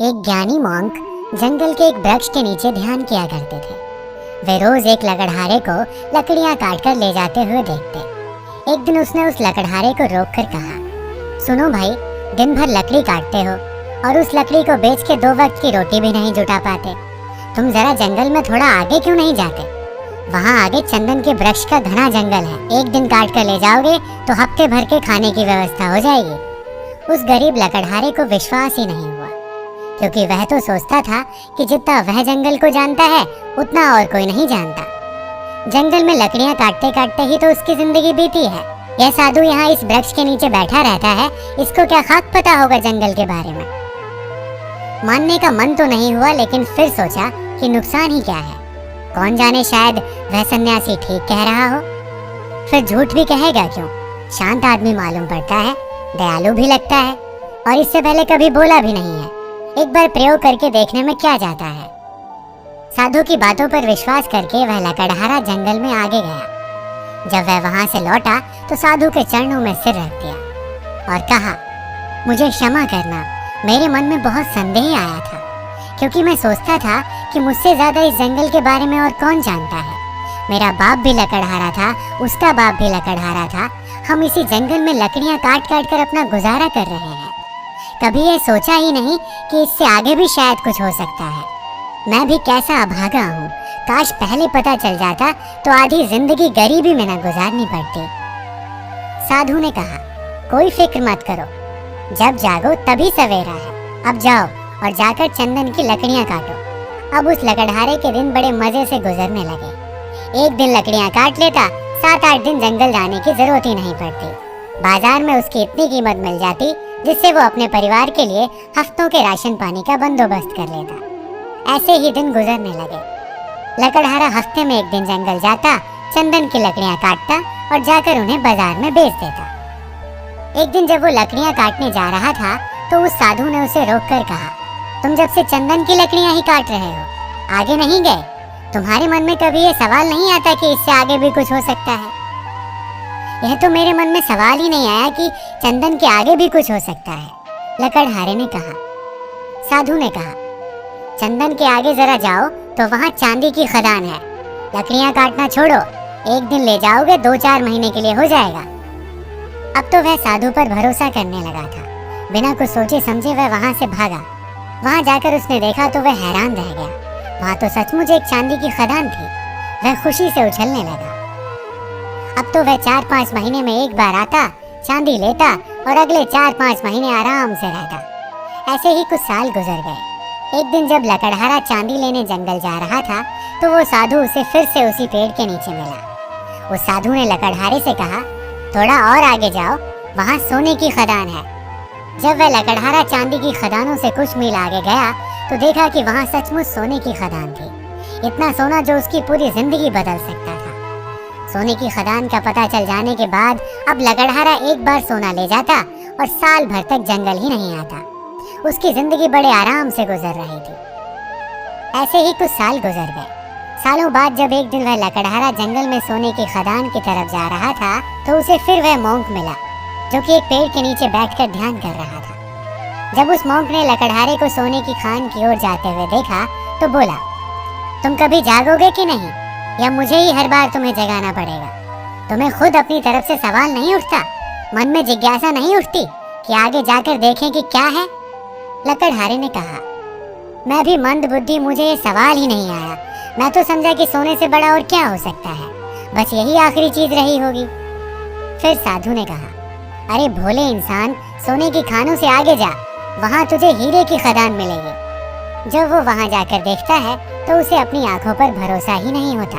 एक ज्ञानी मॉन्क जंगल के एक वृक्ष के नीचे ध्यान किया करते थे। वे रोज एक लकड़हारे को लकड़ियां काटकर ले जाते हुए देखते। एक दिन उसने उस लकड़हारे को रोककर कहा, सुनो भाई, दिन भर लकड़ी काटते हो और उस लकड़ी को बेच के 2 वक्त की रोटी भी नहीं जुटा पाते। तुम जरा जंगल में थोड़ा आगे क्यों नहीं जाते? वहाँ आगे चंदन के वृक्ष का घना जंगल है। एक दिन काट कर ले जाओगे तो हफ्ते भर के खाने की व्यवस्था हो जाएगी। उस गरीब लकड़हारे को विश्वास ही नहीं हुआ, क्योंकि वह तो सोचता था कि जितना वह जंगल को जानता है उतना और कोई नहीं जानता। जंगल में लकड़ियां काटते काटते ही तो उसकी जिंदगी बीती है। यह साधु यहाँ इस वृक्ष के नीचे बैठा रहता है, इसको क्या खाक पता होगा जंगल के बारे में। मानने का मन तो नहीं हुआ, लेकिन फिर सोचा कि नुकसान ही क्या है, कौन जाने शायद वह सन्यासी ठीक कह रहा हो। फिर झूठ भी कहेगा क्यों, शांत आदमी मालूम पड़ता है, दयालु भी लगता है और इससे पहले कभी बोला भी नहीं है। एक बार प्रयोग करके देखने में क्या जाता है। साधु की बातों पर विश्वास करके वह लकड़हारा जंगल में आगे गया। जब वह वहां से लौटा तो साधु के चरणों में सिर रख दिया और कहा, मुझे क्षमा करना, मेरे मन में बहुत संदेह आया था, क्योंकि मैं सोचता था कि मुझसे ज्यादा इस जंगल के बारे में और कौन जानता है। मेरा बाप भी लकड़हारा था, उसका बाप भी लकड़हारा था। हम इसी जंगल में लकड़ियां काट काट कर अपना गुजारा कर रहे हैं। कभी ये सोचा ही नहीं कि इससे आगे भी शायद कुछ हो सकता है। मैं भी कैसा अभागा हूँ, काश पहले पता चल जाता तो आधी जिंदगी गरीबी में न गुजारनी पड़ती। साधु ने कहा, कोई फिक्र मत करो, जब जागो तभी सवेरा है। अब जाओ और जाकर चंदन की लकड़ियां काटो। अब उस लकड़हारे के दिन बड़े मजे से गुजरने लगे। एक दिन लकड़ियां काट लेता, 7-8 दिन जंगल जाने की जरूरत ही नहीं पड़ती। बाजार में उसकी इतनी कीमत मिल जाती जिससे वो अपने परिवार के लिए हफ्तों के राशन पानी का बंदोबस्त कर लेता। ऐसे ही दिन गुजरने लगे। लकड़हारा हफ्ते में एक दिन जंगल जाता, चंदन की लकड़ियां काटता और जाकर उन्हें बाजार में बेच देता। एक दिन जब वो लकड़ियां काटने जा रहा था तो उस साधु ने उसे रोककर कहा, तुम जब से चंदन की लकड़ियां ही काट रहे हो, आगे नहीं गए? तुम्हारे मन में कभी ये सवाल नहीं आता कि इससे आगे भी कुछ हो सकता है? यह तो मेरे मन में सवाल ही नहीं आया कि चंदन के आगे भी कुछ हो सकता है, लकड़हारे ने कहा। साधु ने कहा, चंदन के आगे जरा जाओ तो वहाँ चांदी की खदान है। लकड़ियां काटना छोड़ो, एक दिन ले जाओगे 2-4 महीने के लिए हो जाएगा। अब तो वह साधु पर भरोसा करने लगा था। बिना कुछ सोचे समझे वह वहां से भागा। वहां जाकर उसने देखा तो वह हैरान रह गया। वहां तो सचमुच एक चांदी की खदान थी। वह खुशी से उछलने लगा। अब तो वह 4-5 महीने में एक बार आता, चांदी लेता और अगले 4-5 महीने आराम से रहता। ऐसे ही कुछ साल गुजर गए। एक दिन जब लकड़हारा चांदी लेने जंगल जा रहा था तो वो साधु उसे फिर से उसी पेड़ के नीचे मिला। उस साधु ने लकड़हारे से कहा, थोड़ा और आगे जाओ, वहाँ सोने की खदान है। जब वह लकड़हारा चांदी की खदानों से कुछ मील आगे गया तो देखा कि वहाँ सचमुच सोने की खदान थी। इतना सोना जो उसकी पूरी जिंदगी बदल सकता था। सोने की खदान का पता चल जाने के बाद अब लकड़हारा एक बार सोना ले जाता और साल भर तक जंगल ही नहीं आता। उसकी जिंदगी बड़े आराम से गुजर रही थी। ऐसे ही कुछ साल गुजर गए। सालों बाद जब एक दिन वह लकड़हारा जंगल में सोने की खदान की तरफ जा रहा था तो उसे फिर वह मॉन्क मिला, जो कि एक पेड़ के नीचे बैठकर ध्यान कर रहा था। जब उस मॉन्क ने लकड़हारे को सोने की खान की ओर जाते हुए देखा तो बोला, तुम कभी जागोगे कि नहीं, या मुझे ही हर बार तुम्हें जगाना पड़ेगा? तुम्हें खुद अपनी तरफ से सवाल नहीं उठता? मन में जिज्ञासा नहीं उठती कि आगे जाकर देखें कि क्या है? लकड़हारे ने कहा, मैं भी मंद बुद्धि, मुझे ये सवाल ही नहीं आया। मैं तो समझा कि सोने से बड़ा और क्या हो सकता है, बस यही आखिरी चीज रही होगी। फिर साधु ने कहा, अरे भोले इंसान, सोने की खानों से आगे जा, वहाँ तुझे हीरे की खदान मिलेगी। जब वो वहाँ जाकर देखता है तो उसे अपनी आंखों पर भरोसा ही नहीं होता।